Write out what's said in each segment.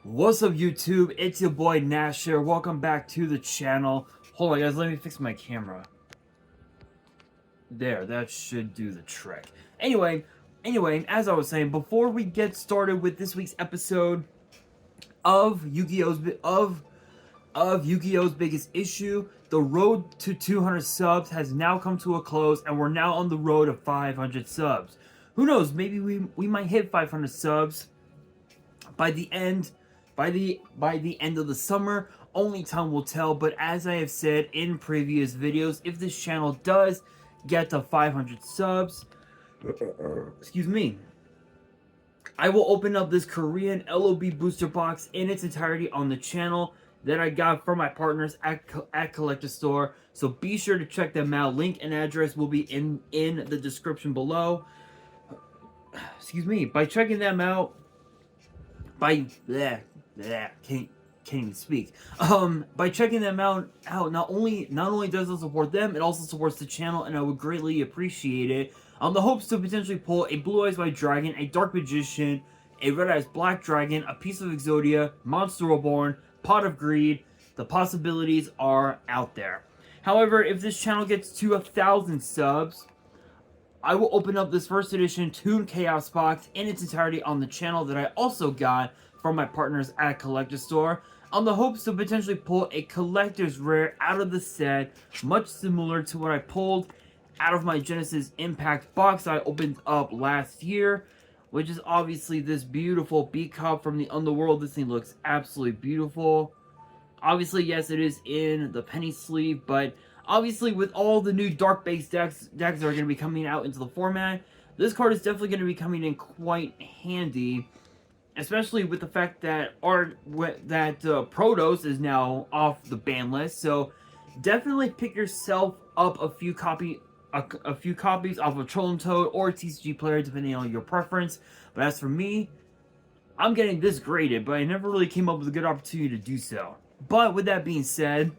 What's up, YouTube? It's your boy Nash here. Welcome back to the channel. Hold on, guys. Let me fix my camera. There, that should do the trick. Anyway, as I was saying, before we get started with this week's episode of Yu-Gi-Oh's biggest issue, the road to 200 subs has now come to a close, and we're now on the road to 500 subs. Who knows? Maybe we might hit 500 subs by the end of the summer. Only time will tell. But as I have said in previous videos, if this channel does get to 500 subs, excuse me, I will open up this Korean LOB booster box in its entirety on the channel that I got from my partners at Collector Store. So be sure to check them out. Link and address will be in the description below. Excuse me. By checking them out, can't even speak. By checking them out, not only does it support them, it also supports the channel, and I would greatly appreciate it. The hopes to potentially pull a Blue Eyes White Dragon, a Dark Magician, a Red Eyes Black Dragon, a piece of Exodia, Monster Reborn, Pot of Greed. The possibilities are out there. However, if this channel gets to 1,000 subs, I will open up this first edition Toon Chaos box in its entirety on the channel that I also got from my partners at Collector Store, on the hopes to potentially pull a collector's rare out of the set, much similar to what I pulled out of my Genesis Impact box I opened up last year, which is obviously this beautiful B-Cop from the Underworld. This thing looks absolutely beautiful. Obviously, yes, it is in the penny sleeve, but obviously with all the new dark-based decks that are going to be coming out into the format, this card is definitely going to be coming in quite handy, especially with the fact that Protos is now off the ban list. So definitely pick yourself up a few copies off of Troll Toad or TCG Player, depending on your preference. But as for me, I'm getting this graded, but I never really came up with a good opportunity to do so. But with that being said,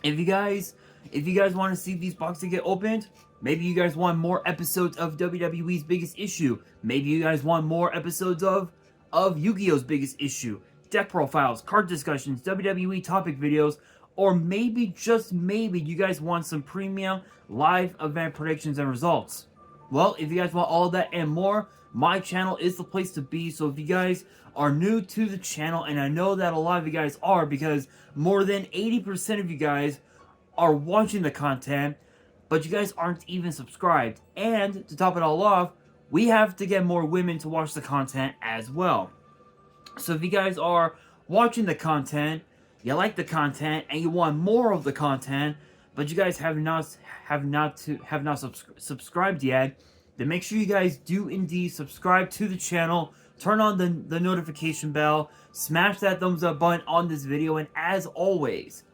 if you guys want to see these boxes get opened, maybe you guys want more episodes of WWE's biggest issue, maybe you guys want more episodes of Yu-Gi-Oh's biggest issue, deck profiles, card discussions, WWE topic videos, or maybe, just maybe, you guys want some premium live event predictions and results. Well, if you guys want all of that and more, my channel is the place to be. So if you guys are new to the channel, and I know that a lot of you guys are, because more than 80% of you guys are watching the content, but you guys aren't even subscribed. And to top it all off, we have to get more women to watch the content as well. So if you guys are watching the content, you like the content, and you want more of the content, but you guys have not subscribed yet, then make sure you guys do indeed subscribe to the channel, turn on the notification bell, smash that thumbs up button on this video, and as always,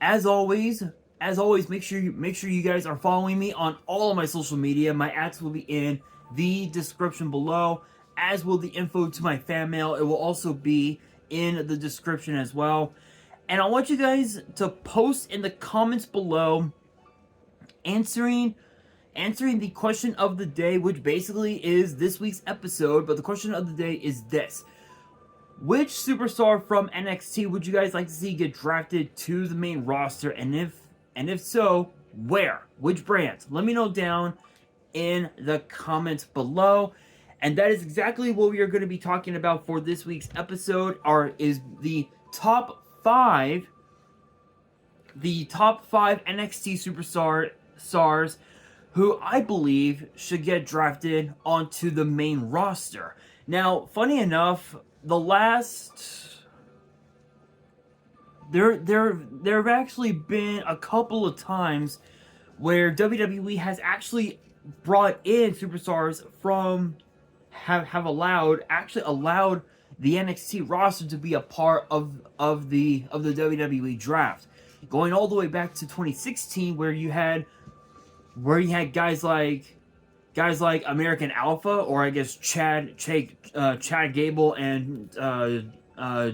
as always, make sure you guys are following me on all of my social media. My ads will be in the description below, as will the info to my fan mail. It will also be in the description as well. And I want you guys to post in the comments below answering the question of the day, which basically is this week's episode. But the question of the day is this: which superstar from NXT would you guys like to see get drafted to the main roster? And if so, where? Which brands? Let me know down in the comments below. And that is exactly what we are going to be talking about for this week's episode. Is the top 5 NXT superstars who I believe should get drafted onto the main roster. Now, funny enough, there have actually been a couple of times where WWE has actually brought in superstars from have allowed the NXT roster to be a part of the WWE draft, going all the way back to 2016, where you had guys like American Alpha, or I guess Chad Gable and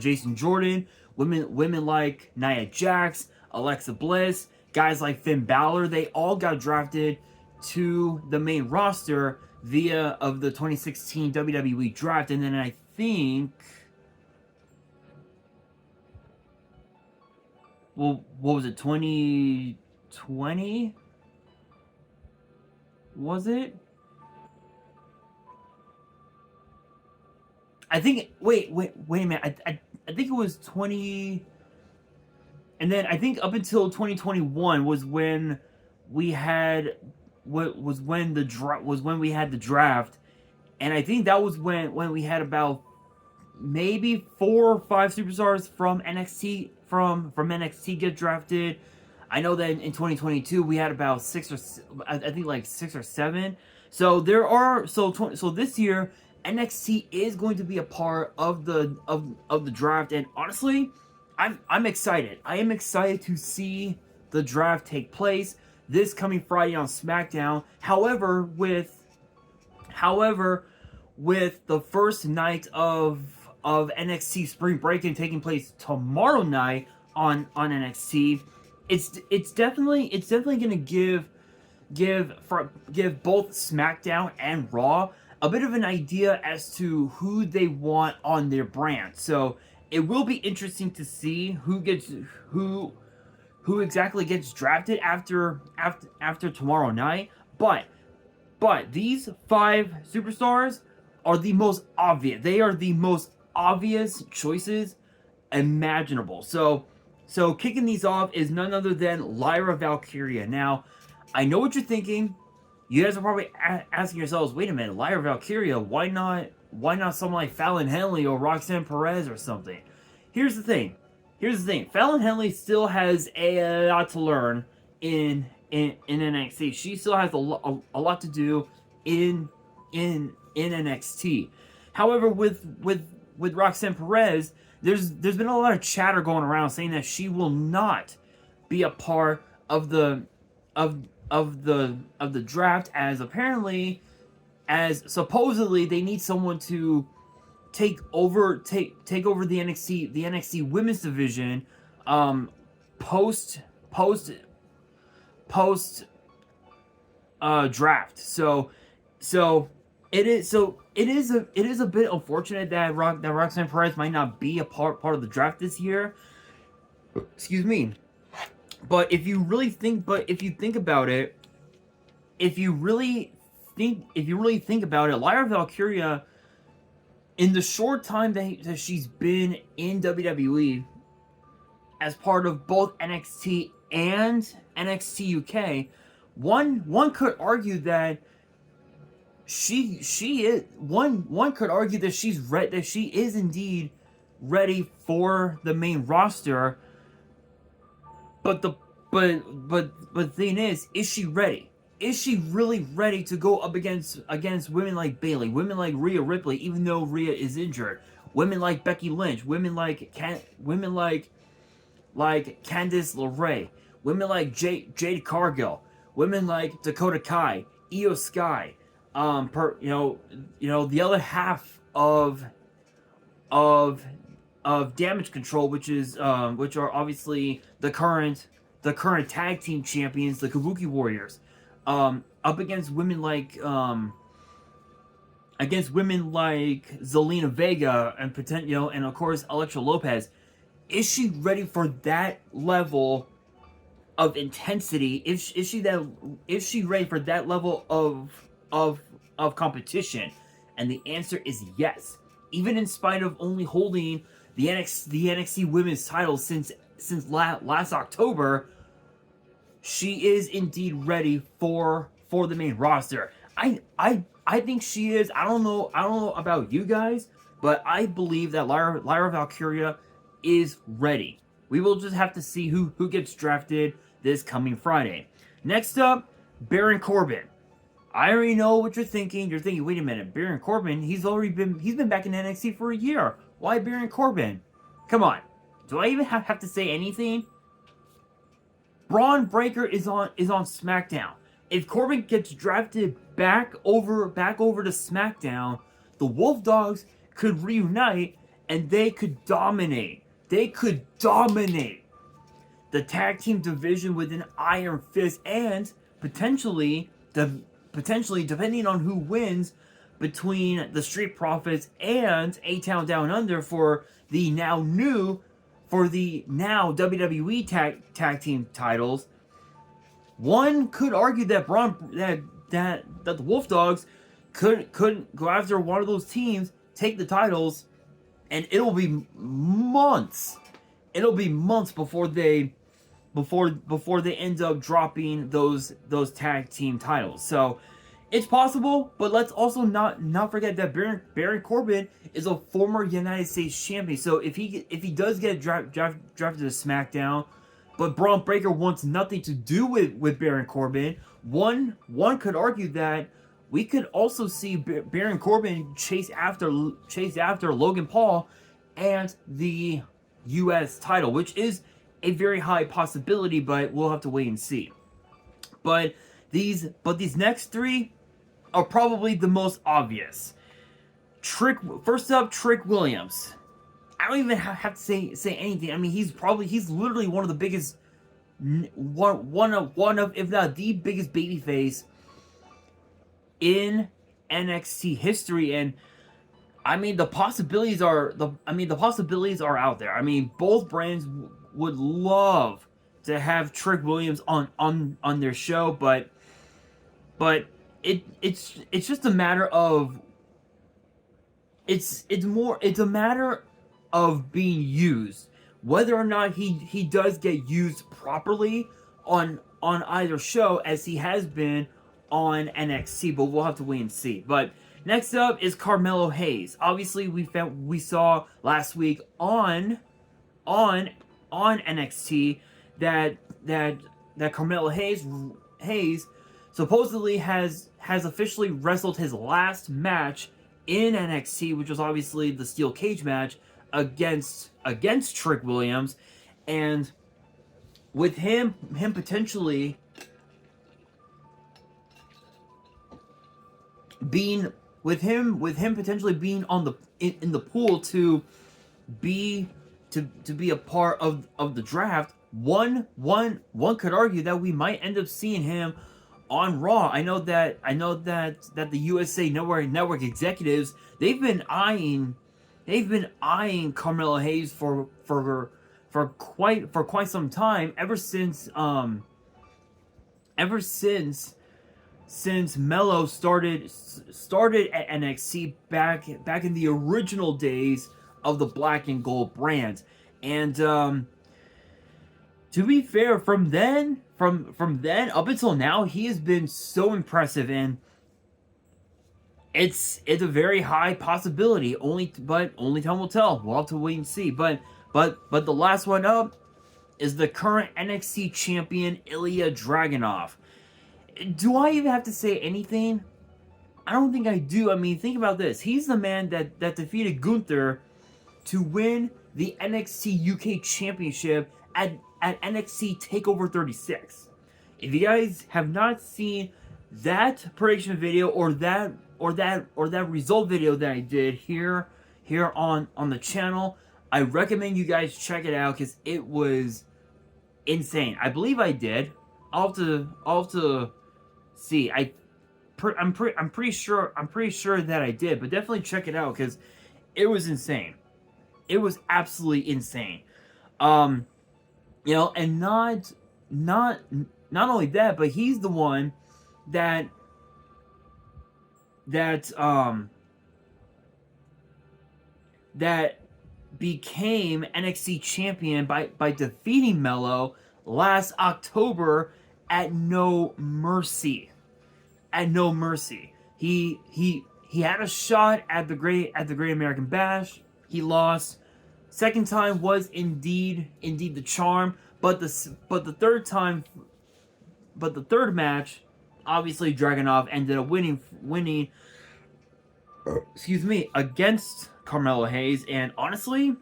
Jason Jordan, women like Nia Jax, Alexa Bliss, guys like Finn Balor. They all got drafted to the main roster via of the 2016 WWE draft, and then I think, well, what was it, 2020? Was it? I think. Wait a minute. I think it was 20. And then I think up until 2021 was when we had what was when we had the draft, and I think that was when we had about maybe 4 or 5 superstars from NXT get drafted. I know that in 2022 we had about I think like 6 or 7. So there are so this year NXT is going to be a part of the draft, and honestly, I'm excited. I am excited to see the draft take place this coming Friday on SmackDown. However, with the first night of NXT Spring Break-In taking place tomorrow night on NXT, it's definitely going to give both SmackDown and Raw a bit of an idea as to who they want on their brand. So it will be interesting to see who exactly gets drafted after tomorrow night. But these 5 superstars are the most obvious. They are the most obvious choices imaginable. So kicking these off is none other than Lyra Valkyria. Now, I know what you're thinking. You guys are probably asking yourselves, wait a minute, Lyra Valkyria, why not someone like Fallon Henley or Roxanne Perez or something? Here's the thing. Fallon Henley still has a lot to learn in NXT. She still has a lot to do in NXT. However, with Roxanne Perez, there's been a lot of chatter going around saying that she will not be a part of the draft, as supposedly they need someone to take over the NXT women's division post draft. So it is a bit unfortunate that Roxanne Perez might not be a part of the draft this year. Excuse me. But if you think about it, Lyra Valkyria, in the short time that she's been in WWE as part of both NXT and NXT UK, one could argue that she is indeed ready for the main roster. But the thing is she ready? Is she really ready to go up against women like Bayley, women like Rhea Ripley, even though Rhea is injured, women like Becky Lynch, women like Candice LeRae, women like Jade Cargill, women like Dakota Kai, Io Sky, the other half of Damage Control, which are obviously the current tag team champions, the Kabuki Warriors, up against women like Zelina Vega and of course Elektra Lopez. Is she ready for that level of intensity? Is she ready for that level of competition? And the answer is yes. Even in spite of only holding the NXT women's title since last October, she is indeed ready for the main roster. I think she is. I don't know about you guys, but I believe that Lyra Valkyria is ready. We will just have to see who gets drafted this coming Friday. Next up, Baron Corbin. I already know what you're thinking. You're thinking, wait a minute, Baron Corbin, he's been back in NXT for a year. Why Baron Corbin? Come on. Do I even have to say anything? Braun Breaker is on SmackDown. If Corbin gets drafted back over to SmackDown, the Wolf Dogs could reunite and they could dominate. They could dominate the tag team division with an iron fist and potentially potentially, depending on who wins, between the Street Profits and A-Town Down Under for the now WWE tag team titles. One could argue that that the Wolf Dogs could go after one of those teams, take the titles, and it'll be months. It'll be months before they end up dropping those tag team titles. So it's possible, but let's also not forget that Baron Corbin is a former United States champion. So if he does get drafted to SmackDown, but Braun Breaker wants nothing to do with Baron Corbin, one could argue that we could also see Baron Corbin chase after Logan Paul and the U.S. title, which is a very high possibility, but we'll have to wait and see. But these next three are probably the most obvious. First up, Trick Williams. I don't even have to say anything. I mean, he's literally one of the biggest, one of if not the biggest babyface in NXT history, and I mean the possibilities are out there. I mean, both brands would love to have Trick Williams on their show, but it's just a matter of it's a matter of being used, whether or not he does get used properly on either show, as he has been on NXT, but we'll have to wait and see. But next up is Carmelo Hayes. Obviously, we saw last week on NXT that Carmelo Hayes supposedly has officially wrestled his last match in NXT, which was obviously the steel cage match against Trick Williams, and with him potentially being potentially being in the pool to be a part of the draft, one could argue that we might end up seeing him on Raw. I know that the USA Network executives, they've been eyeing Carmelo Hayes for quite some time, ever since Melo started at NXT back in the original days of the Black and Gold brand. And to be fair, from then up until now, he has been so impressive, and it's a very high possibility. Only time will tell. We'll have to wait and see. But the last one up is the current NXT champion, Ilya Dragunov. Do I even have to say anything? I don't think I do. I mean, think about this. He's the man that defeated Gunther to win the NXT UK Championship at NXT TakeOver 36. If you guys have not seen that prediction video or that result video that I did here on the channel, I recommend you guys check it out, because it was insane. I believe I did. I'll have to see. I'm pretty sure that I did, but definitely check it out, because it was insane. It was absolutely insane. And not only that, but he's the one that became NXT champion by defeating Melo last October at No Mercy. He had a shot at the Great American Bash. He lost. Second time was indeed the charm, but the third match, obviously Dragunov ended up winning against Carmelo Hayes. And honestly,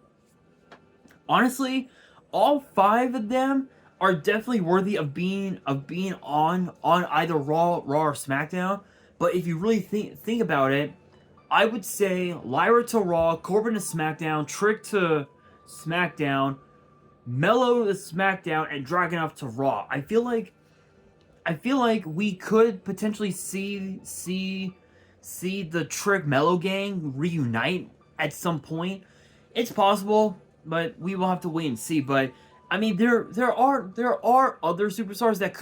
all five of them are definitely worthy of being on either Raw or SmackDown. But if you really think about it, I would say Lyra to Raw, Corbin to SmackDown, Trick to SmackDown, Melo to SmackDown, and Dragunov to Raw. I feel like I feel like we could potentially see the Trick Mellow Gang reunite at some point. It's possible, but we will have to wait and see. But I mean, there are other superstars that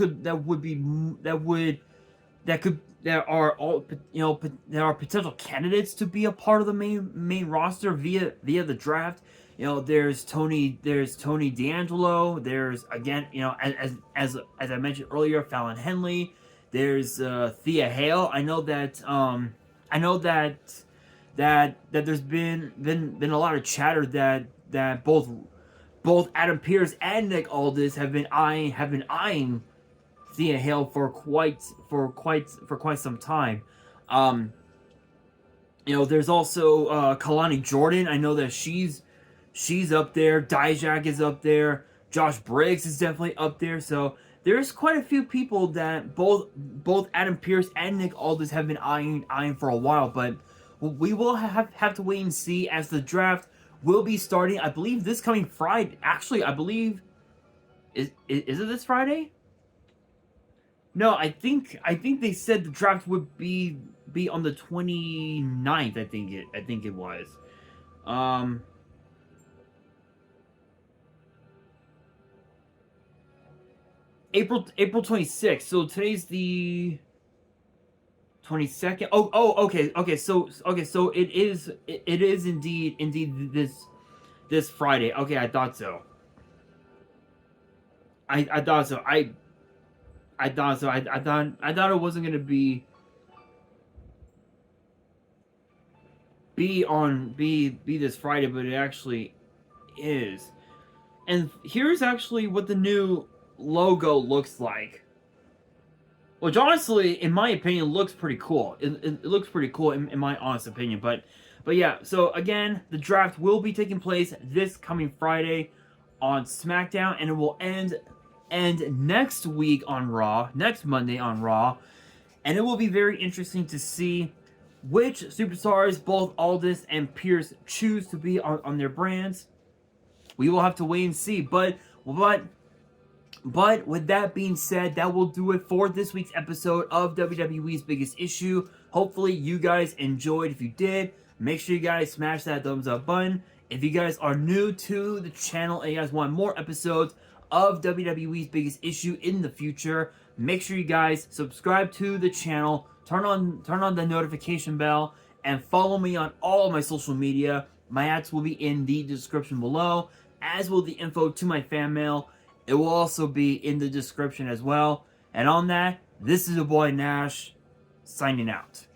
are all, there are potential candidates to be a part of the main roster via the draft. There's Tony D'Angelo. There's, again, as I mentioned earlier, Fallon Henley. There's Thea Hale. I know that there's been a lot of chatter that both Adam Pearce and Nick Aldis have been eyeing Thea Hale for quite some time. Um, there's also Kalani Jordan. I know that she's up there. Dijak is up there. Josh Briggs is definitely up there. So there's quite a few people that both Adam Pearce and Nick Aldis have been eyeing for a while. But we will have to wait and see, as the draft will be starting, I believe, this coming Friday. Actually, I believe, is it this Friday? No, I think they said the draft would be on the 29th. I think it was. Um April 26th. So today's the 22nd. So it is indeed this Friday. Okay, I thought so. I thought so. I thought so. I thought it wasn't gonna be this Friday, but it actually is. And here's actually what the new logo looks like. Which, honestly, in my opinion, looks pretty cool. It looks pretty cool in my honest opinion. But yeah, so again, the draft will be taking place this coming Friday on SmackDown, and it will end next week on Raw, next Monday on Raw. And it will be very interesting to see which superstars both Aldis and Pierce choose to be on their brands. We will have to wait and see. But with that being said, that will do it for this week's episode of WWE's Biggest Issue. Hopefully you guys enjoyed. If you did, make sure you guys smash that thumbs up button. If you guys are new to the channel and you guys want more episodes of WWE's Biggest Issue in the future, make sure you guys subscribe to the channel, turn on the notification bell, and follow me on all of my social media. My ads will be in the description below, as will the info to my fan mail. It will also be in the description as well. And on that, this is your boy Nash, signing out.